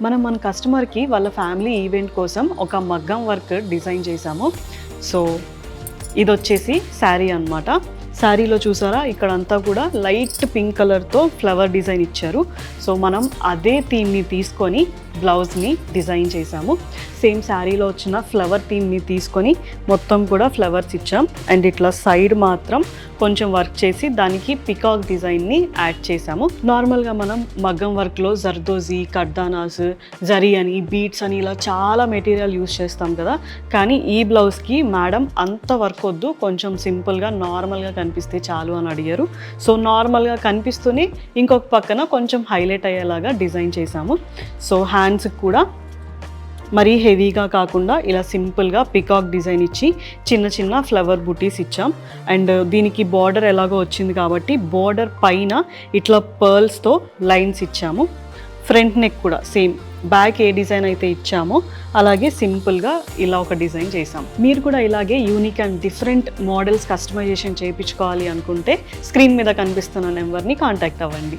మనం మన కస్టమర్కి వాళ్ళ ఫ్యామిలీ ఈవెంట్ కోసం ఒక మగ్గం వర్క్ డిజైన్ చేశాము. సో ఇది వచ్చేసి శారీ అన్నమాట. శారీలో చూసారా ఇక్కడంతా కూడా లైట్ పింక్ కలర్తో ఫ్లవర్ డిజైన్ ఇచ్చారు. సో మనం అదే థీమ్ని తీసుకొని బ్లౌజ్ని డిజైన్ చేసాము. సేమ్ శారీలో వచ్చిన ఫ్లవర్ థీమ్ని తీసుకొని మొత్తం కూడా ఫ్లవర్స్ ఇచ్చాం. అండ్ ఇట్లా సైడ్ మాత్రం కొంచెం వర్క్ చేసి దానికి పికాక్ డిజైన్ని యాడ్ చేసాము. నార్మల్గా మనం మగ్గం వర్క్లో జర్దోజీ, కడ్దానాస్, జరీ అని, బీట్స్ అని ఇలా చాలా మెటీరియల్ యూస్ చేస్తాం కదా. కానీ ఈ బ్లౌజ్కి మేడం అంత వర్క్ వద్దు, కొంచెం సింపుల్గా నార్మల్గా కనిపిస్తే చాలు అని అడిగారు. సో నార్మల్గా కనిపిస్తూనే ఇంకొక పక్కన కొంచెం హైలైట్ అయ్యేలాగా డిజైన్ చేసాము. సో హ్యాండ్స్కి కూడా మరీ హెవీగా కాకుండా ఇలా సింపుల్గా పికాక్ డిజైన్ ఇచ్చి చిన్న చిన్న ఫ్లవర్ బుటీస్ ఇచ్చాం. అండ్ దీనికి బార్డర్ ఎలాగో వచ్చింది కాబట్టి బార్డర్ పైన ఇట్లా పర్ల్స్తో లైన్స్ ఇచ్చాము. ఫ్రంట్ నెక్ కూడా సేమ్ బ్యాక్ ఏ డిజైన్ అయితే ఇచ్చామో అలాగే సింపుల్గా ఇలా ఒక డిజైన్ చేసాం. మీరు కూడా ఇలాగే unique and different models customization చేయించుకోవాలి అనుకుంటే స్క్రీన్ మీద కనిపిస్తున్న నెంబర్ని కాంటాక్ట్ అవ్వండి.